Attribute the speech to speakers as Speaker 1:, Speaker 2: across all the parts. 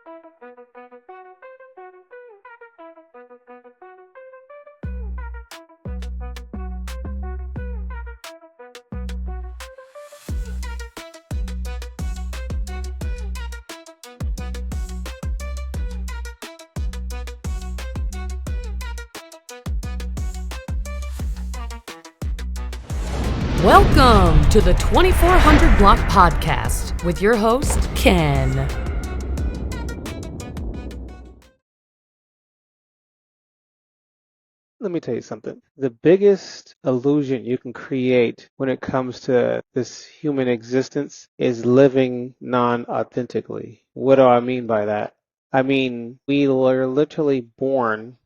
Speaker 1: Welcome to the 2400 Block Podcast with your host, Ken.
Speaker 2: Let me tell you something. The biggest illusion you can create when it comes to this human existence is living non-authentically. What do I mean by that? I mean, we are literally born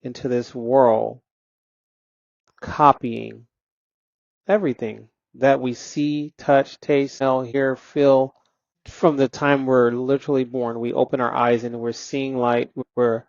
Speaker 2: into this world copying everything that we see, touch, taste, smell, hear, feel. From the time we're literally born, we open our eyes and we're seeing light. We're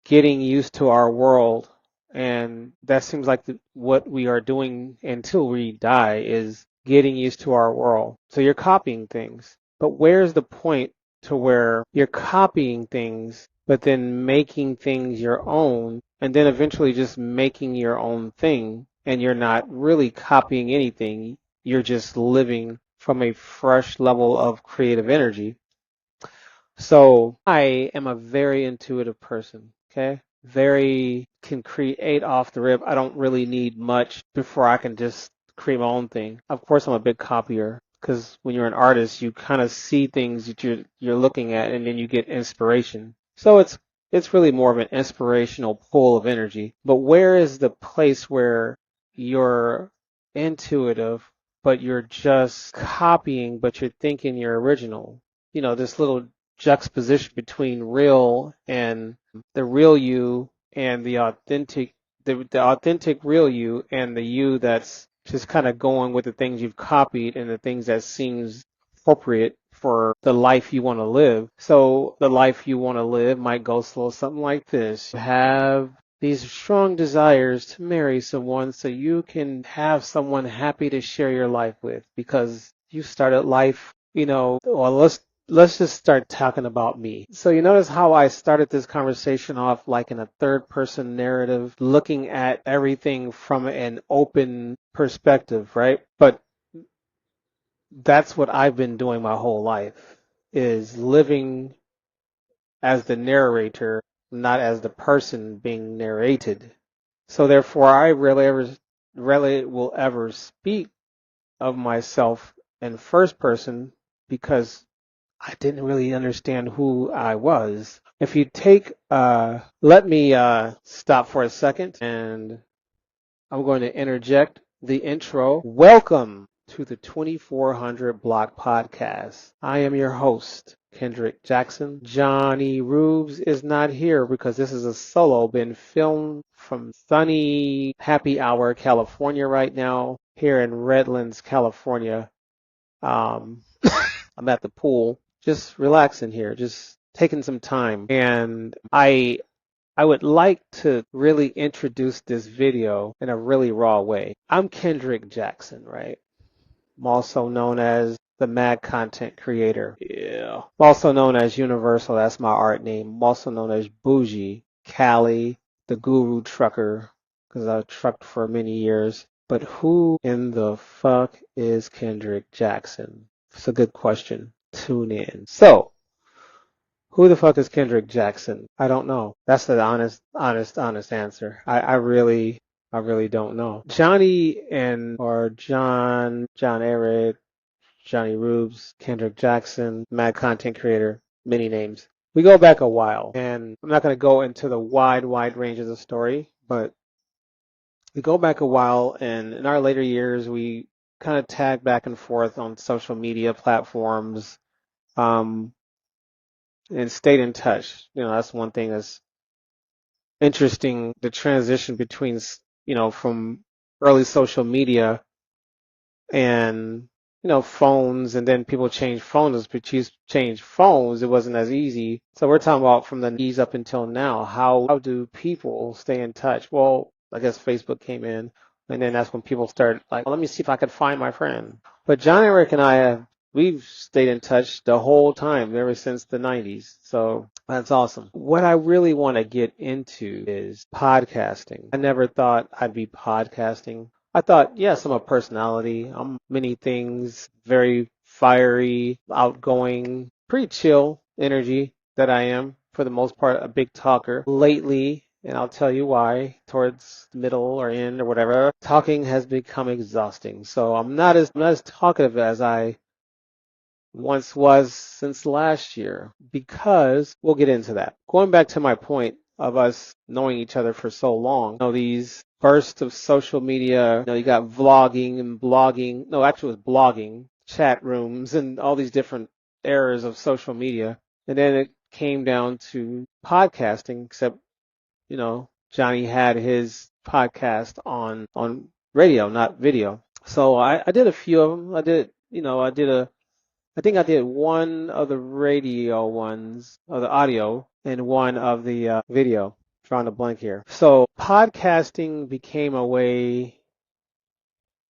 Speaker 2: getting used to our world, and that seems like what we are doing until we die is getting used to our world. So you're copying things, but where's the point to where you're copying things but then making things your own, and then eventually just making your own thing, and you're not really copying anything, you're just living from a fresh level of creative energy. So I am a very intuitive person, okay? Very can create off the rip. I don't really need much before I can just create my own thing. Of course, I'm a big copier because when you're an artist, you kind of see things that you're looking at, and then you get inspiration. So it's really more of an inspirational pull of energy. But where is the place where you're intuitive, but you're just copying, but you're thinking you're original? You know, this little juxtaposition between real and the real you and the authentic real you and the you that's just kind of going with the things you've copied and the things that seems appropriate for the life you want to live. So the life you want to live might go slow, something like this. You have these strong desires to marry someone so you can have someone happy to share your life with, because you started life, well, let's just start talking about me. So you notice how I started this conversation off like in a third person narrative, looking at everything from an open perspective, right? But that's what I've been doing my whole life, is living as the narrator, not as the person being narrated. So therefore I rarely will ever speak of myself in first person, because I didn't really understand who I was. If you take, let me stop for a second, and I'm going to interject the intro. Welcome to the 2400 Block Podcast. I am your host, Kendrick Jackson. Johnny Rubes is not here because this is a solo, been filmed from sunny Happy Hour, California right now, here in Redlands, California. I'm at the pool, just relaxing here, just taking some time. And I would like to really introduce this video in a really raw way. I'm Kendrick Jackson, right? I'm also known as the Mad Content Creator. Yeah. I'm also known as Universal, that's my art name. I'm also known as Bougie, Cali, the Guru Trucker, because I trucked for many years. But who in the fuck is Kendrick Jackson? It's a good question. Tune in. So, who the fuck is Kendrick Jackson? I don't know. That's the honest answer. I really don't know. Johnny or John Eric, Johnny Rubes, Kendrick Jackson, Mad Content Creator, many names. We go back a while, and I'm not going to go into the wide range of the story, but we go back a while, and in our later years, we kind of tag back and forth on social media platforms, and stayed in touch. That's one thing that's interesting, the transition between, from early social media and, phones, and then people changed phones, but you changed phones, it wasn't as easy. So we're talking about from the knees up until now. How do people stay in touch? Well, I guess Facebook came in, and then that's when people started like, well, let me see if I could find my friend. But John Eric and I have we've stayed in touch the whole time, ever since the 90s. So that's awesome. What I really want to get into is podcasting. I never thought I'd be podcasting. I thought, yes, I'm a personality. I'm many things, very fiery, outgoing, pretty chill energy that I am. For the most part, a big talker. Lately, and I'll tell you why, towards the middle or end or whatever, talking has become exhausting. So I'm not as talkative as I once was since last year, because we'll get into that. Going back to my point of us knowing each other for so long, these bursts of social media, you got vlogging and blogging. No, actually it was blogging, chat rooms, and all these different eras of social media. And then it came down to podcasting, except, Johnny had his podcast on radio, not video. So I did a few of them. I think I did one of the radio ones, of the audio, and one of the video. Drawing a blank here. So podcasting became a way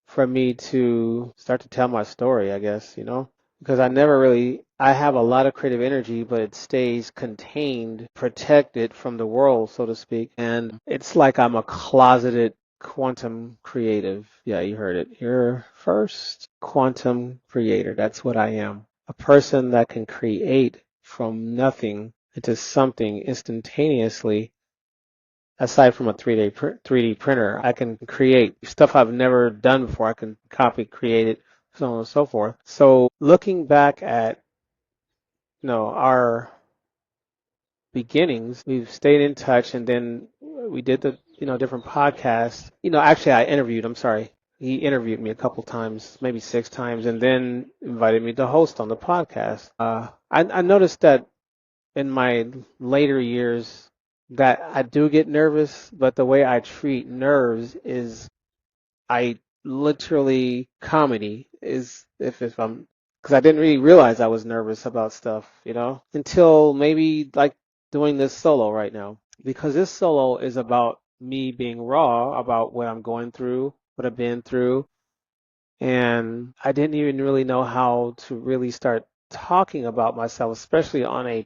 Speaker 2: for me to start to tell my story, I guess, because I have a lot of creative energy, but it stays contained, protected from the world, so to speak. And it's like I'm a closeted quantum creative. Yeah, you heard it here first. Quantum creator. That's what I am. A person that can create from nothing into something instantaneously. Aside from a 3D printer, I can create stuff I've never done before. I can copy, create it, so on and so forth. So looking back at, our beginnings, we've stayed in touch, and then we did the, different podcasts. Actually I'm sorry. He interviewed me a couple times, maybe 6 times, and then invited me to host on the podcast. I noticed that in my later years that I do get nervous, but the way I treat nerves is I literally comedy is if I'm because I didn't really realize I was nervous about stuff, until maybe like doing this solo right now, because this solo is about me being raw about what I'm going through, what I've been through, and I didn't even really know how to really start talking about myself, especially on a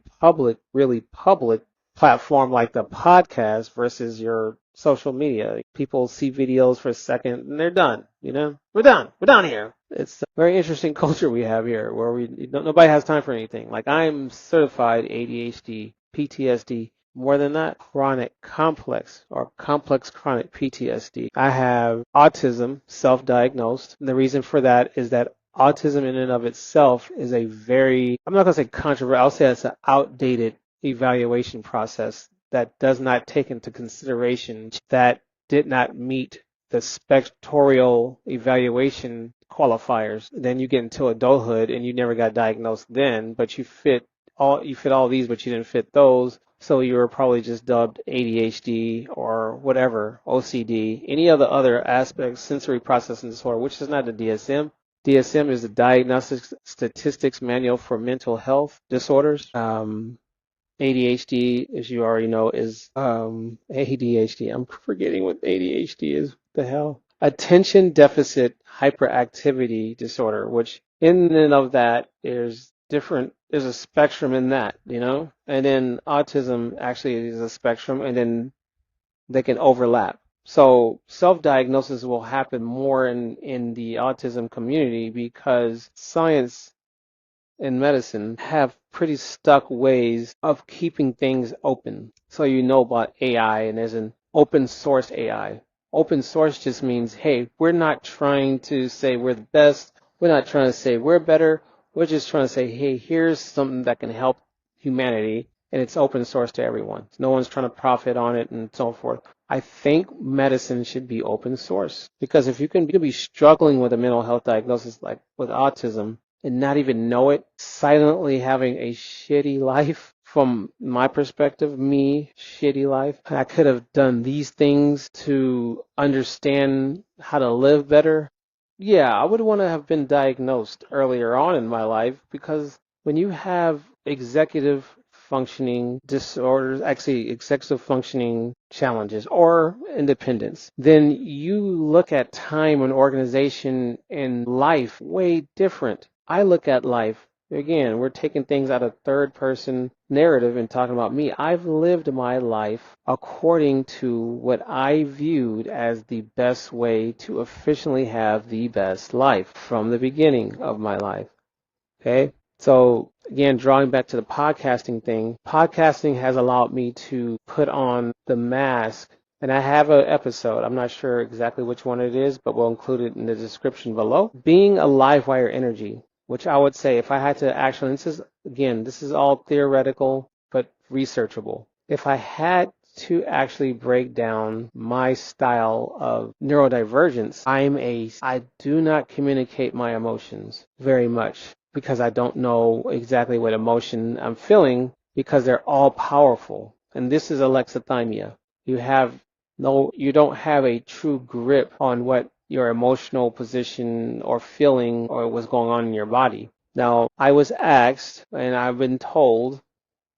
Speaker 2: really public platform like the podcast versus your social media. People see videos for a second and they're done, We're done. We're done here. It's a very interesting culture we have here where nobody has time for anything. Like, I'm certified ADHD, PTSD, more than that, chronic complex or complex chronic PTSD. I have autism, self-diagnosed. And the reason for that is that autism in and of itself is a very, I'm not going to say controversial, I'll say it's an outdated evaluation process that does not take into consideration that did not meet the spectral evaluation qualifiers. Then you get into adulthood and you never got diagnosed then, but you fit all these, but you didn't fit those. So you were probably just dubbed ADHD or whatever, OCD, any of the other aspects, sensory processing disorder, which is not the DSM. DSM is the Diagnostic Statistics Manual for Mental Health Disorders. ADHD, as you already know, is ADHD. I'm forgetting what ADHD is. What the hell? Attention Deficit Hyperactivity Disorder, which in and of that is different. There's a spectrum in that, and then autism actually is a spectrum, and then they can overlap. So self-diagnosis will happen more in the autism community because science and medicine have pretty stuck ways of keeping things open. So about AI, and there's an open source AI. Open source just means, hey, we're not trying to say we're the best. We're not trying to say we're better. We're just trying to say, hey, here's something that can help humanity, and it's open source to everyone. No one's trying to profit on it and so forth. I think medicine should be open source, because if you can be struggling with a mental health diagnosis like with autism and not even know it, silently having a shitty life, from my perspective, shitty life. I could have done these things to understand how to live better. Yeah, I would want to have been diagnosed earlier on in my life, because when you have executive functioning disorders, actually executive functioning challenges or independence, then you look at time and organization in life way different. I look at life. Again, we're taking things out of third person narrative and talking about me. I've lived my life according to what I viewed as the best way to efficiently have the best life from the beginning of my life. Okay. So again, drawing back to the podcasting thing, podcasting has allowed me to put on the mask. And I have an episode. I'm not sure exactly which one it is, but we'll include it in the description below. Being a live wire energy, which I would say if I had to actually, this is all theoretical, but researchable. If I had to actually break down my style of neurodivergence, I do not communicate my emotions very much because I don't know exactly what emotion I'm feeling because they're all powerful. And this is alexithymia. You don't have a true grip on what your emotional position or feeling or what's going on in your body. Now, I was asked and I've been told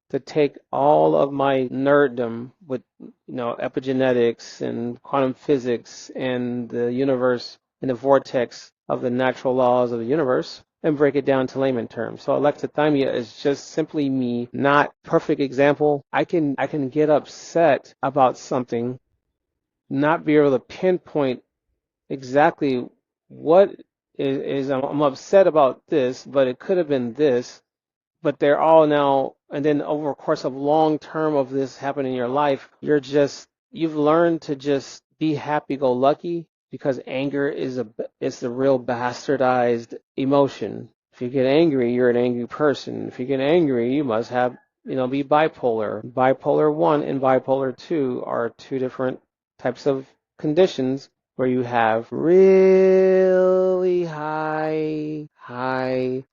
Speaker 2: to take all of my nerddom with, epigenetics and quantum physics and the universe and the vortex of the natural laws of the universe and break it down to layman terms. So alexithymia is just simply me, not perfect example. I can get upset about something, not be able to pinpoint exactly what is I'm upset about this, but it could have been this, but they're all now, and then over a course of long term of this happening in your life, you've learned to just be happy-go-lucky because anger is the real bastardized emotion. If you get angry, you're an angry person. If you get angry, you must have, be bipolar. Bipolar 1 and bipolar 2 are two different types of conditions where you have really high,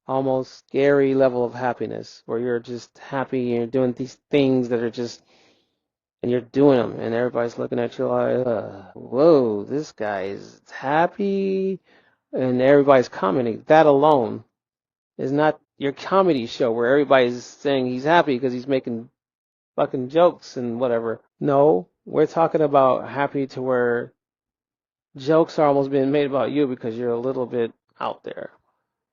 Speaker 2: almost scary level of happiness, where you're just happy and you're doing these things that are just, and you're doing them, and everybody's looking at you like, whoa, this guy is happy, and everybody's commenting. That alone is not your comedy show where everybody's saying he's happy because he's making fucking jokes and whatever. No, we're talking about happy to where jokes are almost being made about you because you're a little bit out there,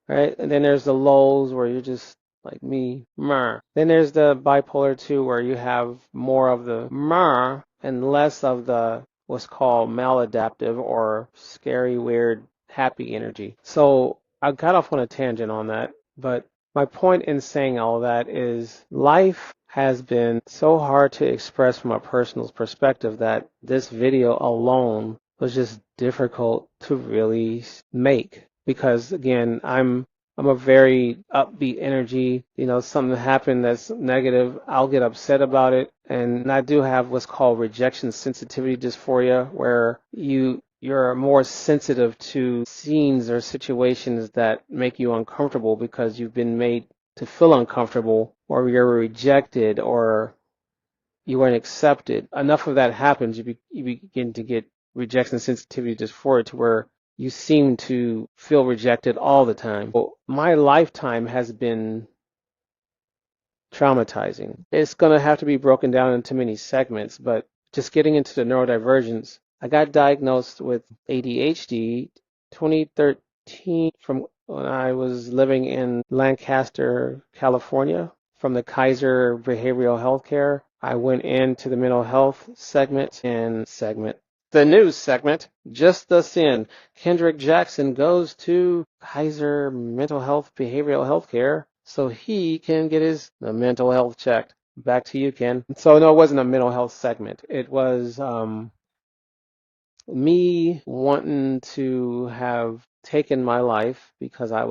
Speaker 2: right? And then there's the lows where you're just like me, meh. Then there's the bipolar 2 where you have more of the meh and less of the what's called maladaptive or scary, weird, happy energy. So I got off on a tangent on that, but my point in saying all that is life has been so hard to express from a personal perspective that this video alone was just difficult to really make because again, I'm a very upbeat energy. Something happened that's negative, I'll get upset about it. And I do have what's called rejection sensitivity dysphoria, where you're more sensitive to scenes or situations that make you uncomfortable because you've been made to feel uncomfortable, or you're rejected, or you weren't accepted. Enough of that happens, you begin to get rejection sensitivity dysphoria to where you seem to feel rejected all the time. Well, my lifetime has been traumatizing. It's going to have to be broken down into many segments, but just getting into the neurodivergence, I got diagnosed with ADHD 2013 from when I was living in Lancaster, California, from the Kaiser Behavioral Healthcare. I went into the mental health the news segment, just thus in, Kendrick Jackson goes to Kaiser Mental Health Behavioral Healthcare so he can get his mental health checked. Back to you, Ken. So no, it wasn't a mental health segment. It was me wanting to have taken my life because I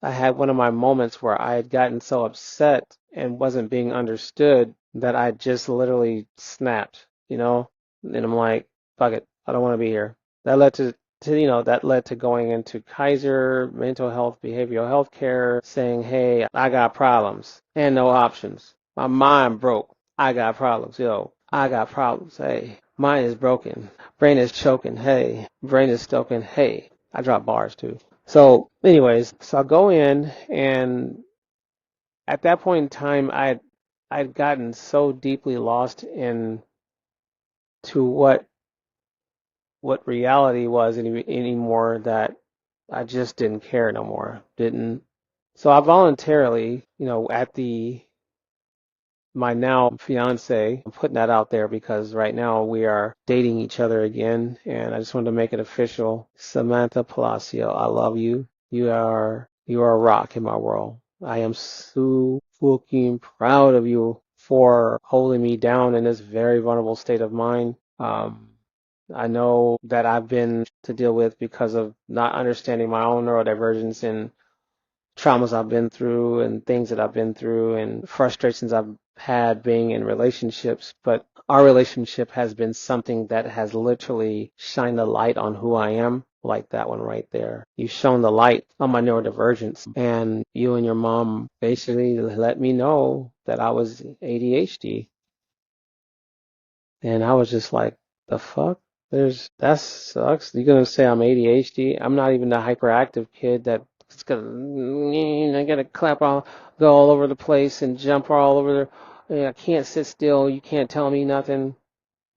Speaker 2: had one of my moments where I had gotten so upset and wasn't being understood that I just literally snapped, and I'm like, fuck it, I don't want to be here. That led to going into Kaiser Mental Health Behavioral Health Care saying, hey, I got problems and no options. My mind broke. I got problems, yo. I got problems. Hey, mine is broken. Brain is choking. Hey, brain is stoking. Hey, I drop bars too. So anyways, so I go in, and at that point in time, I'd gotten so deeply lost in to what reality was anymore that I just didn't care no more. Didn't. So I voluntarily, at my now fiance, I'm putting that out there because right now we are dating each other again, and I just wanted to make it official. Samantha Palacio, I love you. You are a rock in my world. I am so fucking proud of you for holding me down in this very vulnerable state of mind. I know that I've been to deal with because of not understanding my own neurodivergence and traumas I've been through and things that I've been through and frustrations I've had being in relationships. But our relationship has been something that has literally shined a light on who I am, like that one right there. You've shown the light on my neurodivergence, and you and your mom basically let me know that I was ADHD. And I was just like, the fuck? That sucks. You're gonna say I'm ADHD? I'm not even the hyperactive kid that's I gotta go all over the place and jump all over I can't sit still. You can't tell me nothing.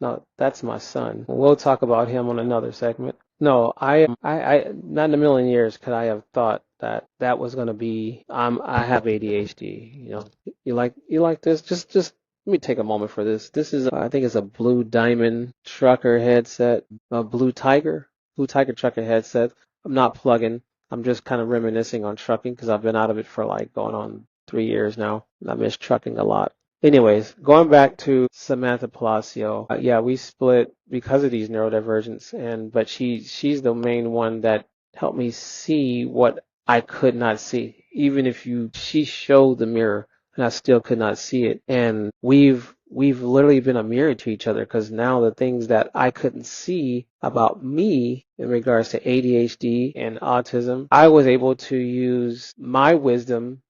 Speaker 2: No, that's my son. We'll talk about him on another segment. No, not in a million years could I have thought that that was going to be, I have ADHD. You like this? Just let me take a moment for this. This is, I think it's a Blue Diamond trucker headset, a Blue Tiger trucker headset. I'm not plugging. I'm just kind of reminiscing on trucking because I've been out of it for like going on 3 years now. I miss trucking a lot. Anyways, going back to Samantha Palacio, yeah, we split because of these neurodivergence, but she's the main one that helped me see what I could not see. Even if she showed the mirror, and I still could not see it. And we've literally been a mirror to each other because now the things that I couldn't see about me in regards to ADHD and autism, I was able to use my wisdom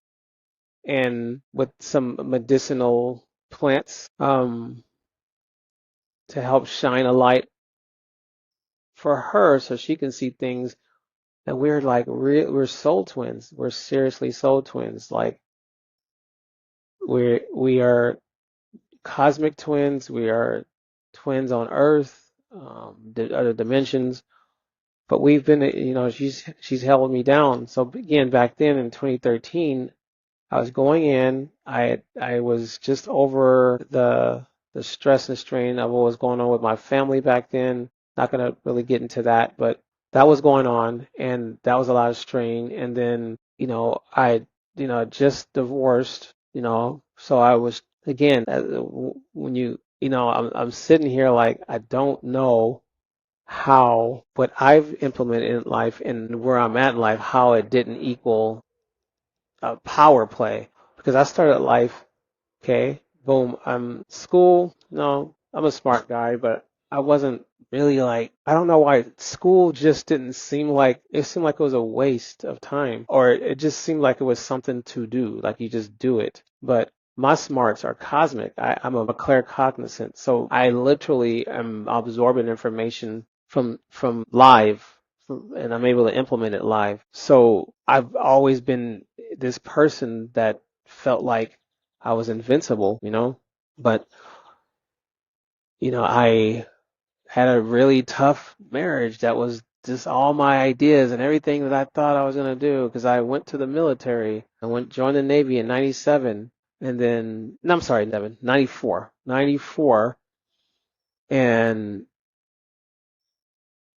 Speaker 2: and with some medicinal plants to help shine a light for her so she can see things. And we're like we're soul twins. We're seriously soul twins. Like we are cosmic twins. We are twins on Earth, other dimensions. But we've been, she's held me down. So again, back then in 2013, I was going in. I was just over the stress and strain of what was going on with my family back then. Not gonna really get into that, but that was going on, and that was a lot of strain. And then, I, just divorced, so I was again when I'm sitting here like I don't know how what I've implemented in life and where I'm at in life, how it didn't equal power play because I started life, okay, boom, I'm school, no, I'm a smart guy, but I wasn't really like, I don't know why school just didn't seem like, it seemed like it was a waste of time or it just seemed like it was something to do, like you just do it. But my smarts are cosmic. I'm a claircognizant, so I literally am absorbing information from live and I'm able to implement it live. So I've always been this person that felt like I was invincible, but I had a really tough marriage that was just all my ideas and everything that I thought I was going to do because I went to the military. Joined the Navy in 97 and then, no, I'm sorry, 94, and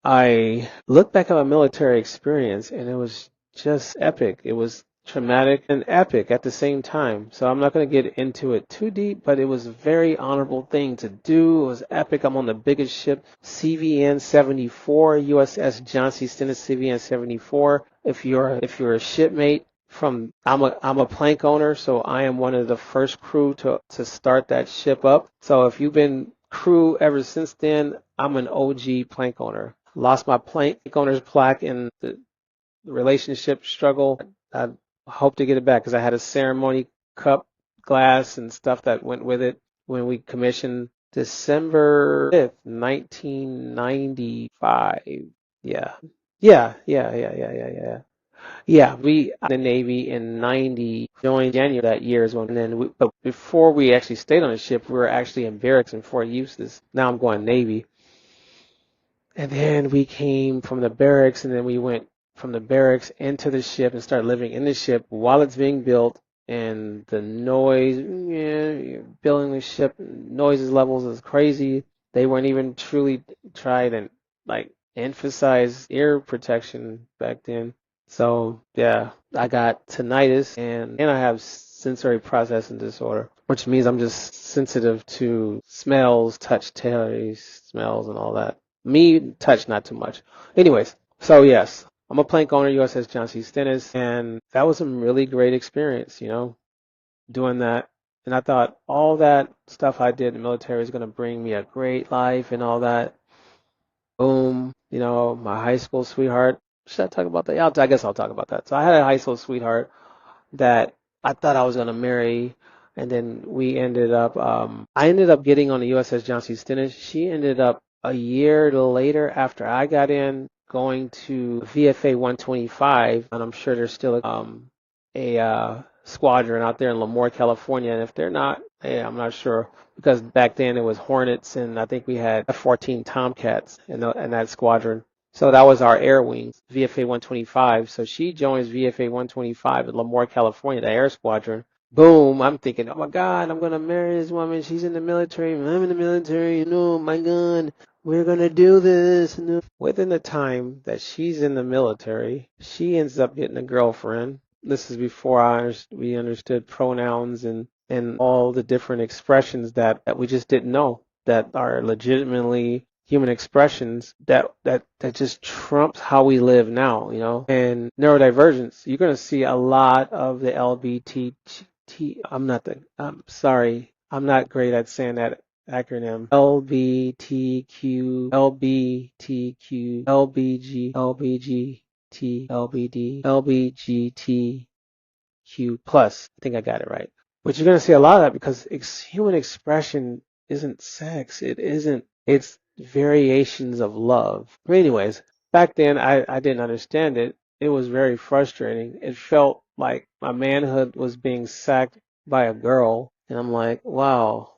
Speaker 2: I look back at my military experience and it was just epic. It was traumatic and epic at the same time. So I'm not going to get into it too deep, but it was a very honorable thing to do. It was epic. I'm on the biggest ship, CVN 74, USS John C. Stennis CVN 74. If you're a shipmate I'm a plank owner, so I am one of the first crew to start that ship up. So if you've been crew ever since then, I'm an OG plank owner. Lost my plank owner's plaque in the relationship struggle. I hope to get it back because I had a ceremony cup, glass, and stuff that went with it when we commissioned December 5th, 1995. Yeah. Yeah. Yeah, we in the Navy in 90, joined January that year is when, and then but before we actually stayed on the ship, we were actually in barracks in Fort Eustis. Now I'm going Navy. And then we came from the barracks and then we went from the barracks into the ship and start living in the ship while it's being built. And the noise, building the ship, noises levels is crazy. They weren't even truly tried and like emphasize ear protection back then. So yeah, I got tinnitus and I have sensory processing disorder, which means I'm just sensitive to smells, touch, taste, smells, and all that. Me, touch, not too much. Anyways, so yes, I'm a plank owner, USS John C. Stennis, and that was some really great experience, doing that. And I thought all that stuff I did in the military is going to bring me a great life and all that. Boom, my high school sweetheart. Should I talk about that? Yeah, I guess I'll talk about that. So I had a high school sweetheart that I thought I was going to marry. And then I ended up getting on the USS John C. Stennis. She ended up a year later after I got in going to VFA 125. And I'm sure there's still a squadron out there in Lemoore, California. And if they're not, hey, I'm not sure. Because back then it was Hornets and I think we had F-14 Tomcats in that squadron. So that was our air wing, VFA 125. So she joins VFA 125 in Lemoore, California, the air squadron. Boom, I'm thinking, oh my God, I'm going to marry this woman. She's in the military. I'm in the military. My God, we're going to do this. Within the time that she's in the military, she ends up getting a girlfriend. This is before we understood pronouns and all the different expressions that we just didn't know that are legitimately human expressions that just trumps how we live now, And neurodivergence, you're going to see a lot of the I'm sorry, I'm not great at saying that acronym. LBTQ, LBTQ, LBG, LBGT, LBD, LBGTQ plus. I think I got it right. But you're going to see a lot of that because human expression isn't sex. It isn't. It's variations of love. But anyways, back then I didn't understand it. It was very frustrating. It felt like my manhood was being sacked by a girl. And I'm like, wow,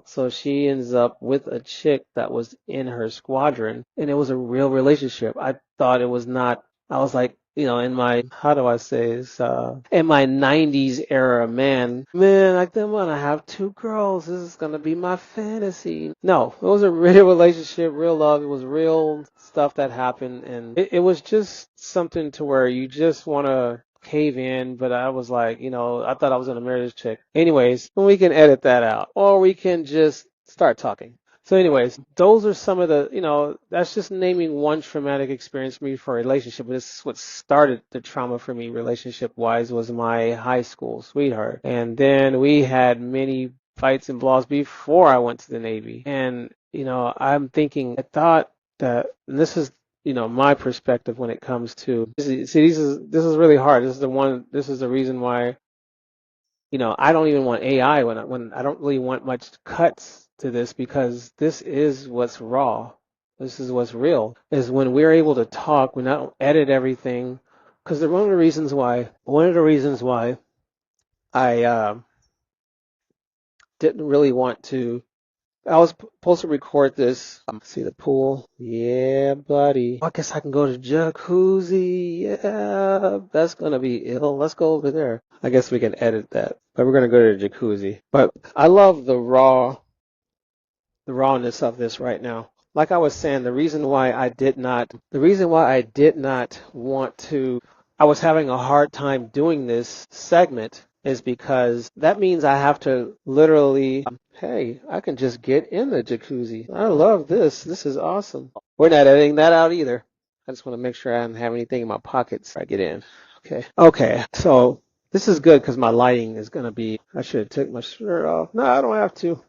Speaker 2: so she ends up with a chick that was in her squadron and it was a real relationship. I thought it was not, I was like, in my, how do I say this, in my 90s era, man, I think I'm gonna have two girls. This is gonna be my fantasy. No, it was a real relationship, real love. It was real stuff that happened. And it was just something to where you just want to cave in, but I was like, I thought I was gonna marry this chick. Anyways, we can edit that out, or we can just start talking. So anyways, those are some of the, that's just naming one traumatic experience for me for a relationship. But this is what started the trauma for me relationship-wise was my high school sweetheart. And then we had many fights and brawls before I went to the Navy. And, I'm thinking, I thought that, and this is, my perspective when it comes to, see, this is really hard. This is the reason why, I don't even want AI when I don't really want much cuts to this because this is what's raw. This is what's real. Is when we're able to talk, we not edit everything. Because one of the reasons why I didn't really want to. I was supposed to record this. See the pool? Yeah, buddy. I guess I can go to jacuzzi. Yeah, that's gonna be ill. Let's go over there. I guess we can edit that. But we're gonna go to the jacuzzi. But I love the rawness of this right now. Like I was saying, the reason why I did not want to, I was having a hard time doing this segment is because that means I have to literally, hey, I can just get in the jacuzzi. I love this. This is awesome. We're not editing that out either. I just want to make sure I don't have anything in my pockets before I get in. Okay. So this is good because my lighting is going to be, I should have took my shirt off. No, I don't have to.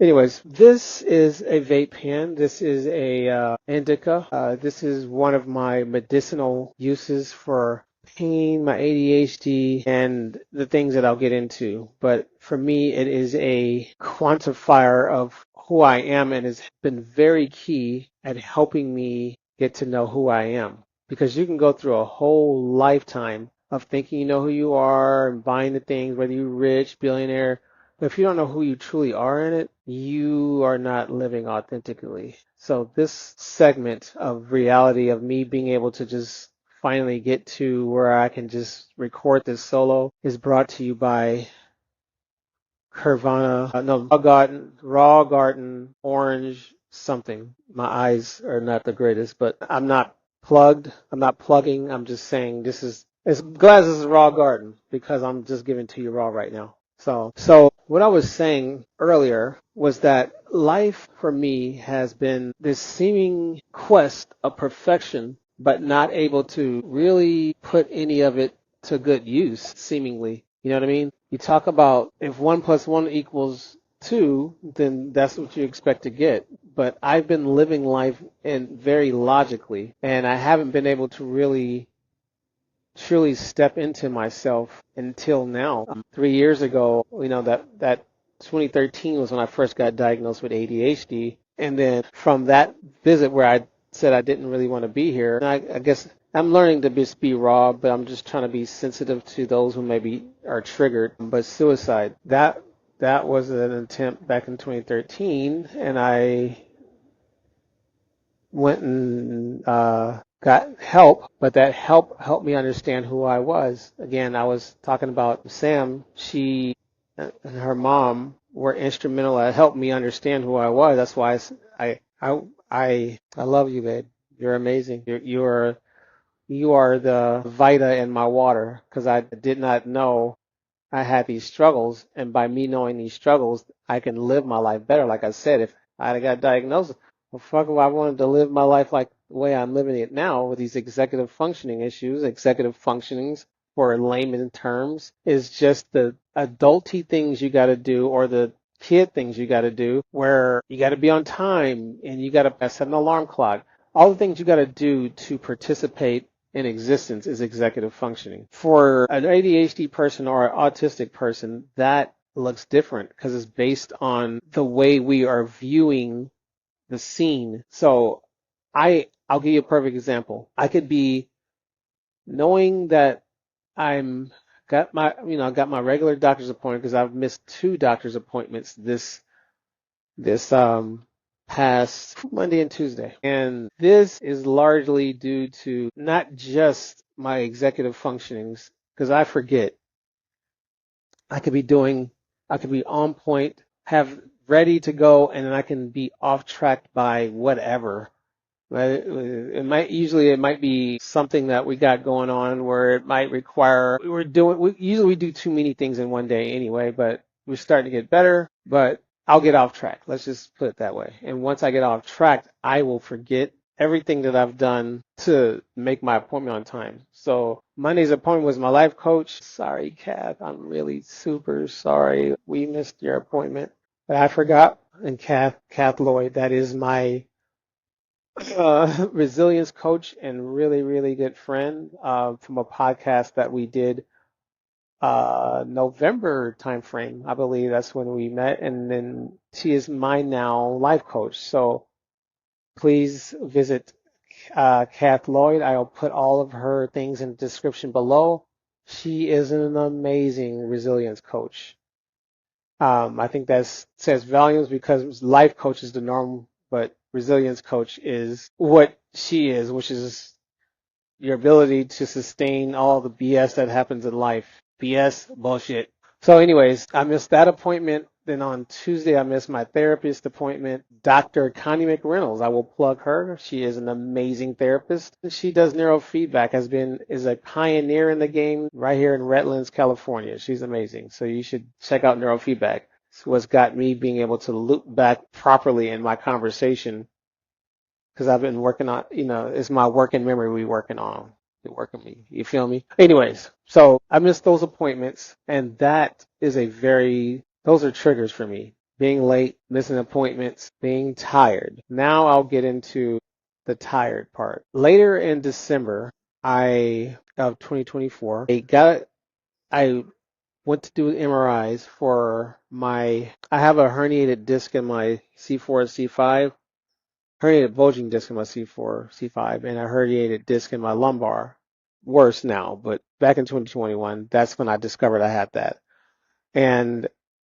Speaker 2: Anyways, this is a vape pen. This is a indica. This is one of my medicinal uses for pain, my ADHD, and the things that I'll get into. But for me, it is a quantifier of who I am and has been very key at helping me get to know who I am. Because you can go through a whole lifetime of thinking you know who you are and buying the things, whether you're rich, billionaire, but if you don't know who you truly are in it, you are not living authentically. So this segment of reality of me being able to just finally get to where I can just record this solo is brought to you by Raw Garden Orange something. My eyes are not the greatest, but I'm not plugged. I'm not plugging. I'm just saying it's glad this is Raw Garden because I'm just giving to you raw right now. So what I was saying earlier was that life for me has been this seeming quest of perfection, but not able to really put any of it to good use, seemingly. You know what I mean? You talk about if 1 + 1 = 2, then that's what you expect to get. But I've been living life in very logically, and I haven't been able to really truly step into myself until now. 3 years ago, that 2013 was when I first got diagnosed with ADHD. And then from that visit where I said I didn't really want to be here, I guess I'm learning to just be raw, but I'm just trying to be sensitive to those who maybe are triggered. But suicide, that was an attempt back in 2013, and I went and got help, but that help helped me understand who I was. Again, I was talking about Sam. She and her mom were instrumental at helping me understand who I was. That's why I love you, babe. You're amazing. You are the Vita in my water because I did not know I had these struggles, and by me knowing these struggles, I can live my life better. Like I said, if I had got diagnosed, well, fuck, if I wanted to live my life like the way I'm living it now with these executive functioning issues. Executive functionings, for layman terms, is just the adulty things you got to do or the kid things you got to do where you got to be on time and you got to set an alarm clock. All the things you got to do to participate in existence is executive functioning. For an ADHD person or an autistic person, that looks different because it's based on the way we are viewing the scene. So I'll give you a perfect example. I could be knowing that I got my regular doctor's appointment because I've missed 2 doctor's appointments this past Monday and Tuesday. And this is largely due to not just my executive functionings, because I forget. I could be on point, have ready to go, and then I can be off track by whatever. Right? It might be something that we got going on where it might require, we usually do too many things in one day anyway, but we're starting to get better, but I'll get off track. Let's just put it that way. And once I get off track, I will forget everything that I've done to make my appointment on time. So Monday's appointment was my life coach. Sorry, Kath. I'm really super sorry. We missed your appointment, but I forgot. And Kath Lloyd, that is my resilience coach and really, really good friend from a podcast that we did November timeframe. I believe that's when we met. And then she is my now life coach. So please visit Kath Lloyd. I'll put all of her things in the description below. She is an amazing resilience coach. I think that says volumes because life coach is the norm, but resilience coach is what she is, which is your ability to sustain all the BS that happens in life. BS, bullshit. So anyways, I missed that appointment. Then on Tuesday, I missed my therapist appointment, Dr. Connie McReynolds. I will plug her. She is an amazing therapist. She does neurofeedback, is a pioneer in the game right here in Redlands, California. She's amazing. So you should check out neurofeedback. It's what's got me being able to loop back properly in my conversation because I've been working on, it's my working memory we working on. You're working me. You feel me? Anyways, so I missed those appointments, and those are triggers for me. Being late, missing appointments, being tired. Now I'll get into the tired part. Later in December of 2024, I went to do MRIs I have a herniated disc in my C4 and C5, herniated bulging disc in my C4, C5, and a herniated disc in my lumbar. Worse now, but back in 2021, that's when I discovered I had that. And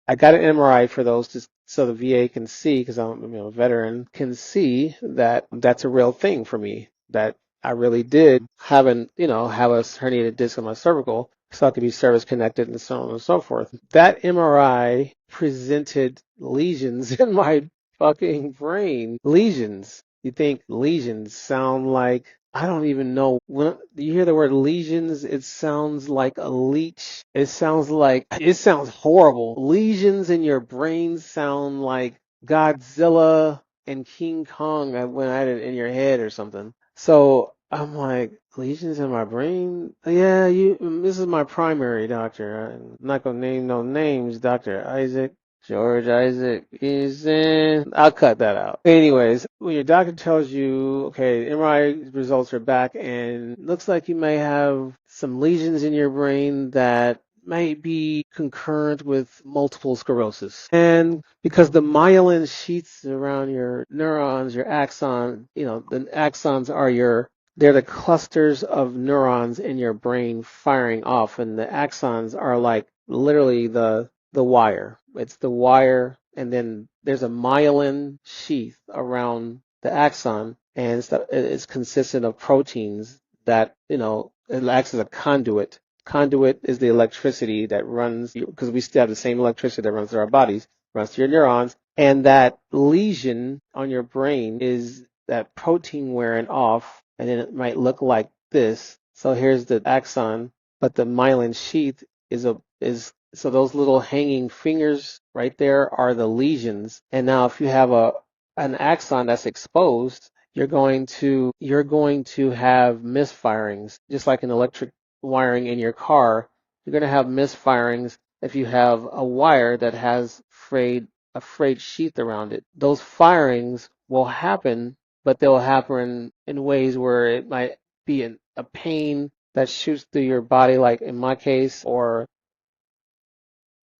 Speaker 2: I got an MRI for those so the VA can see, because I'm a veteran, can see that that's a real thing for me, that I really did have have a herniated disc in my cervical, so I could be service connected and so on and so forth. That MRI presented lesions in my fucking brain. Lesions. You think lesions sound like, I don't even know. When you hear the word lesions, it sounds like a leech. It sounds horrible. Lesions in your brain sound like Godzilla and King Kong went at it in your head or something. So I'm like, lesions in my brain? Yeah, this is my primary doctor. I'm not gonna name no names, Dr. Isaac. George Isaac is in. I'll cut that out. Anyways, when your doctor tells you, okay, MRI results are back and looks like you may have some lesions in your brain that may be concurrent with multiple sclerosis. And because the myelin sheaths around your neurons, your axon, the axons are they're the clusters of neurons in your brain firing off, and the axons are like literally the wire. It's the wire, and then there's a myelin sheath around the axon, and it's consistent of proteins that, it acts as a conduit. Conduit is the electricity that runs, because we still have the same electricity that runs through our bodies, runs through your neurons, and that lesion on your brain is that protein wearing off, and then it might look like this. So here's the axon, but the myelin sheath is so those little hanging fingers right there are the lesions. And now if you have an axon that's exposed, you're going to have misfirings, just like an electric wiring in your car. You're going to have misfirings if you have a wire that has a frayed sheath around it. Those firings will happen, but they'll happen in ways where it might be a pain that shoots through your body, like in my case, or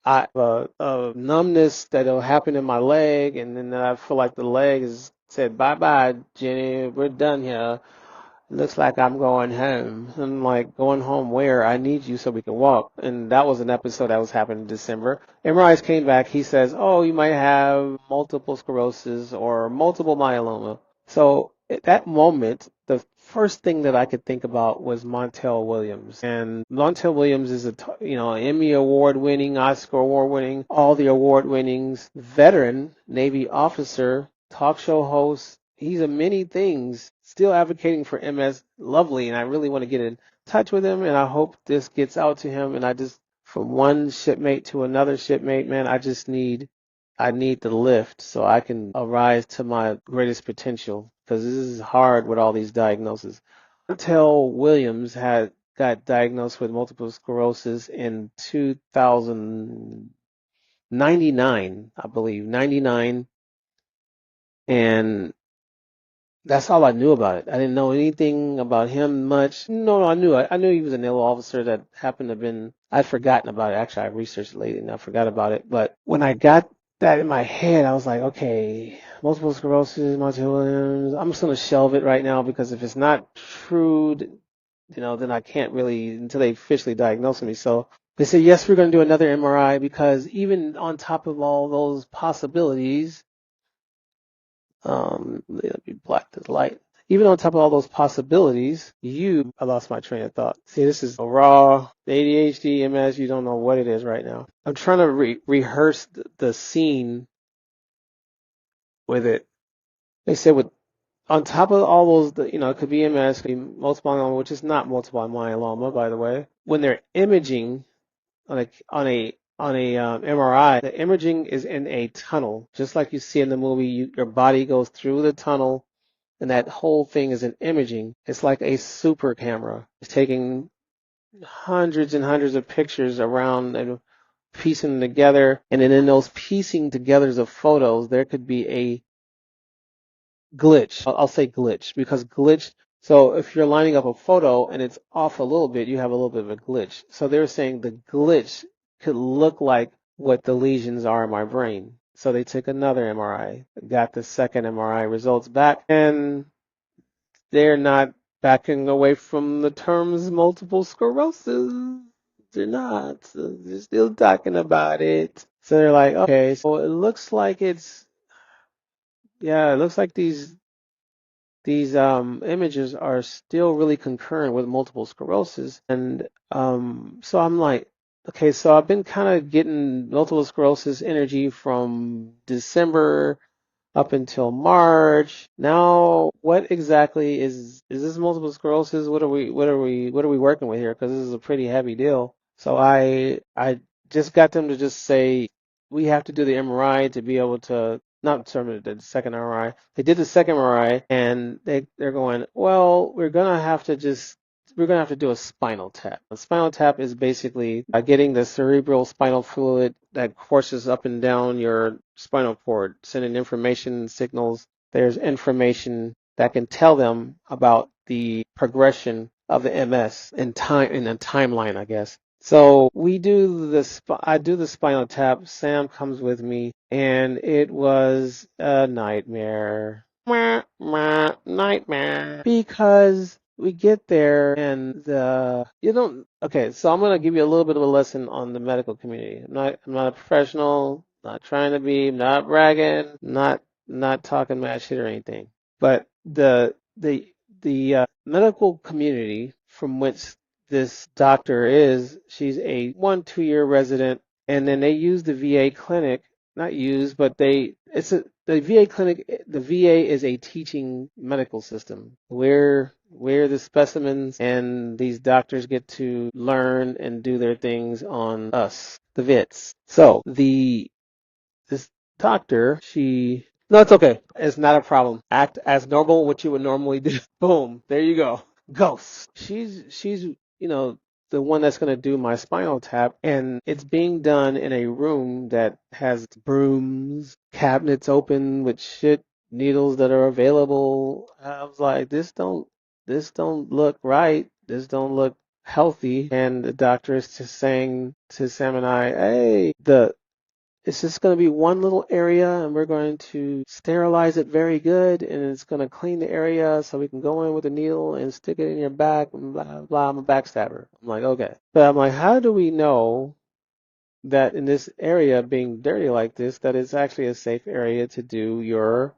Speaker 2: I have a numbness that'll happen in my leg, and then I feel like the leg has said, bye bye, Jenny, we're done here. Looks like I'm going home. I'm like, going home where? I need you so we can walk. And that was an episode that was happening in December. MRIs came back. He says, oh, you might have multiple sclerosis or multiple myeloma. So at that moment, the first thing that I could think about was Montel Williams. And Montel Williams is Emmy award winning, Oscar award winning, all the award winnings, veteran Navy officer, talk show host. He's a many things, still advocating for MS. Lovely, and I really want to get in touch with him, and I hope this gets out to him. And from one shipmate to another shipmate, man, I need the lift so I can arise to my greatest potential, because this is hard with all these diagnoses. Until Williams got diagnosed with multiple sclerosis in 2099, I believe, 99, and that's all I knew about it. I didn't know anything about him much. No, I knew he was a naval officer that happened to have been. I'd forgotten about it. Actually, I researched it lately and I forgot about it. But when I got that in my head, I was like, okay, multiple sclerosis, Monty Williams. I'm just gonna shelve it right now, because if it's not true, then I can't really until they officially diagnose me. So they said, yes, we're gonna do another MRI, because even on top of all those possibilities, let me black this light. Even on top of all those possibilities, I lost my train of thought. See, this is a raw ADHD, MS, you don't know what it is right now. I'm trying to rehearse the scene with it. They said on top of all those, it could be MS, it could be multiple myeloma, which is not multiple myeloma, by the way. When they're imaging on a MRI, the imaging is in a tunnel, just like you see in the movie. Your body goes through the tunnel, and that whole thing is an imaging. It's like a super camera. It's taking hundreds and hundreds of pictures around and piecing them together. And then in those piecing togethers of photos, there could be a glitch. I'll say glitch, because glitch. So if you're lining up a photo and it's off a little bit, you have a little bit of a glitch. So they're saying the glitch could look like what the lesions are in my brain. So they took another MRI, got the second MRI results back, and they're not backing away from the terms multiple sclerosis. They're not. So they're still talking about it. So they're like, okay, so it looks like these these images are still really concurrent with multiple sclerosis. And so I'm like, okay, so I've been kind of getting multiple sclerosis energy from December up until March. Now, what exactly is this multiple sclerosis? What are we working with here? Because this is a pretty heavy deal. So I just got them to just say we have to do the MRI to be able to not determine the second MRI. They did the second MRI and they're going, well, we're gonna have to do a spinal tap. A spinal tap is basically getting the cerebral spinal fluid that courses up and down your spinal cord, sending information signals. There's information that can tell them about the progression of the MS in time, in a timeline, I guess. So I do the spinal tap. Sam comes with me, and it was a nightmare. Nightmare. Because we get there and you don't, okay, so I'm going to give you a little bit of a lesson on the medical community. I'm not a professional, not trying to be, not bragging, not talking mad shit or anything. But the medical community from which this doctor is, she's a 2 year resident, and then they use the VA clinic, not use, but the VA clinic, the VA is a teaching medical system where the specimens and these doctors get to learn and do their things on us, the vets. So this doctor, no, it's okay. It's not a problem. Act as normal, what you would normally do. Boom, there you go. Ghost. She's the one that's going to do my spinal tap, and it's being done in a room that has brooms, cabinets open with shit, needles that are available. I was like, this don't look right. This don't look healthy. And the doctor is just saying to Sam and I, hey, it's just going to be one little area, and we're going to sterilize it very good, and it's going to clean the area so we can go in with a needle and stick it in your back, and blah, blah, blah. I'm a backstabber. I'm like, okay. But I'm like, how do we know that in this area being dirty like this, that it's actually a safe area to do your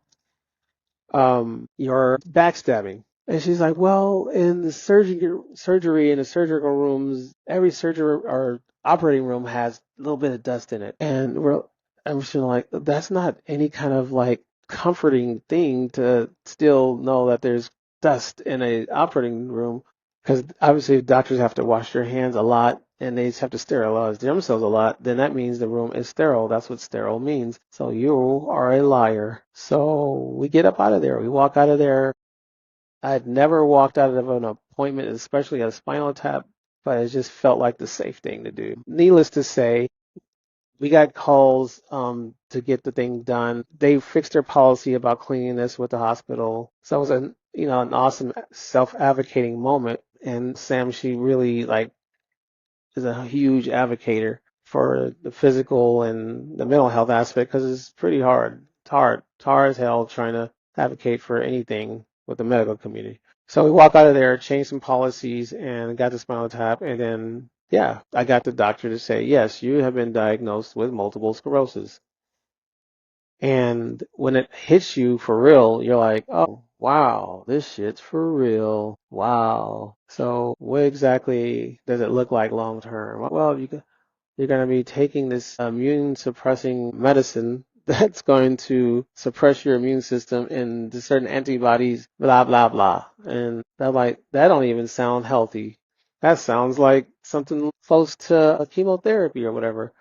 Speaker 2: backstabbing? And she's like, well, in the surgery in the surgical rooms, every surgery or operating room has a little bit of dust in it. And I'm just like, that's not any kind of like comforting thing to still know that there's dust in a operating room, because obviously if doctors have to wash their hands a lot and they just have to sterilize themselves a lot, then that means the room is sterile. That's what sterile means. So you are a liar. So we get up out of there. We walk out of there. I had never walked out of an appointment, especially a spinal tap, but it just felt like the safe thing to do. Needless to say, we got calls to get the thing done. They fixed their policy about cleanliness with the hospital. So it was an awesome self-advocating moment. And Sam, she really is a huge advocator for the physical and the mental health aspect, because it's pretty hard. It's hard as hell trying to advocate for anything with the medical community. So we walk out of there, changed some policies, and got the spinal tap. And then, yeah, I got the doctor to say, yes, you have been diagnosed with multiple sclerosis. And when it hits you for real, you're like, oh, wow, this shit's for real. Wow. So what exactly does it look like long term? Well, you're going to be taking this immune suppressing medicine that's going to suppress your immune system and the certain antibodies, blah, blah, blah. And they're like, that don't even sound healthy. That sounds like something close to a chemotherapy or whatever.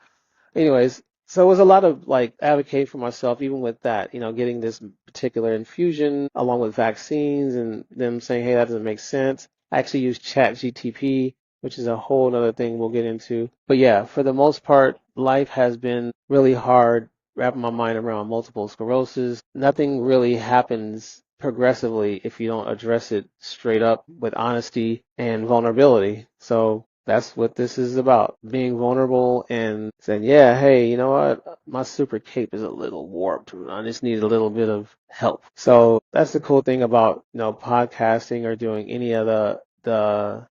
Speaker 2: Anyways, so it was a lot of like advocate for myself, even with that, getting this particular infusion along with vaccines and them saying, hey, that doesn't make sense. I actually use Chat GTP, which is a whole other thing we'll get into. But yeah, for the most part, life has been really hard wrapping my mind around multiple sclerosis. Nothing really happens progressively if you don't address it straight up with honesty and vulnerability. So that's what this is about, being vulnerable and saying, yeah, hey, you know what? My super cape is a little warped. I just need a little bit of help. So that's the cool thing about, podcasting or doing any of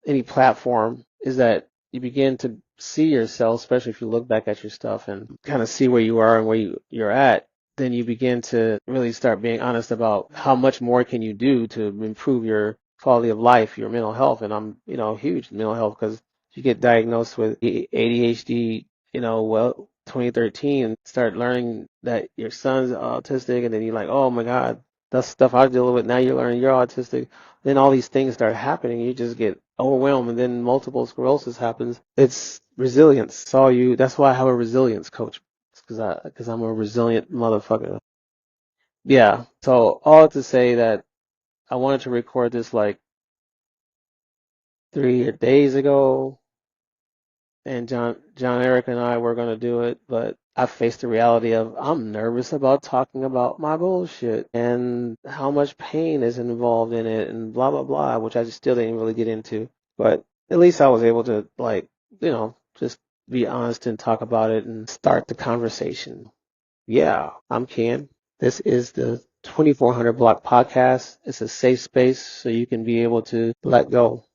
Speaker 2: any platform, is that you begin to see yourself, especially if you look back at your stuff and kind of see where you are and where you're at. then you begin to really start being honest about how much more can you do to improve your quality of life, your mental health. And I'm, huge in mental health because you get diagnosed with ADHD, 2013, and start learning that your son's autistic, and then you're like, oh my God, that's stuff I deal with. Now you're learning you're autistic. Then all these things start happening. You just get overwhelmed, and then multiple sclerosis happens. It's resilience. That's why I have a resilience coach because I'm a resilient motherfucker. Yeah. So all to say that I wanted to record this like 3 days ago, and John Eric and I were gonna do it, but I faced the reality of I'm nervous about talking about my bullshit and how much pain is involved in it and blah blah blah, which I just still didn't really get into. But at least I was able to just be honest and talk about it and start the conversation. Yeah, I'm Ken. This is the 2400 Block Podcast. It's a safe space so you can be able to let go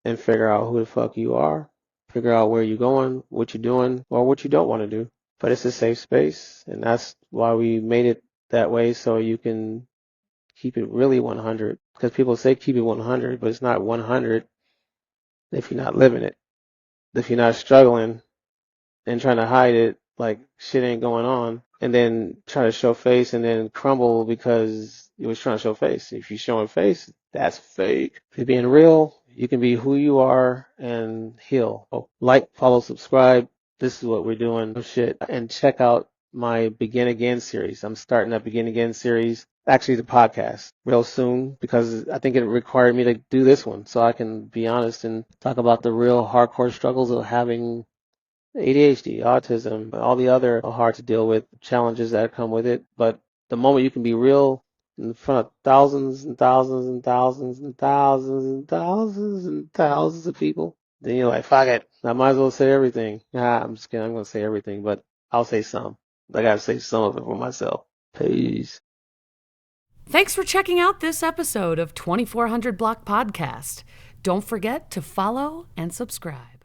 Speaker 2: and figure out who the fuck you are, figure out where you're going, what you're doing, or what you don't want to do. But it's a safe space, and that's why we made it that way so you can keep it really 100. Because people say keep it 100, but it's not 100 if you're not living it. If you're not struggling and trying to hide it like shit ain't going on, and then try to show face and then crumble because you was trying to show face. If you're showing face, that's fake. If you're being real, you can be who you are and heal. Oh, like, follow, subscribe. This is what we're doing. Oh shit. And check out my Begin Again series. I'm starting that Begin Again series, actually the podcast, real soon because I think it required me to do this one so I can be honest and talk about the real hardcore struggles of having ADHD, autism, all the other hard to deal with challenges that come with it. But the moment you can be real in front of thousands and thousands and thousands and thousands and thousands and thousands of people, then you're like, fuck it. I might as well say everything. Nah, I'm just kidding. I'm going to say everything, but I'll say some. I got to say some of it for myself. Peace.
Speaker 1: Thanks for checking out this episode of 2400 Block Podcast. Don't forget to follow and subscribe.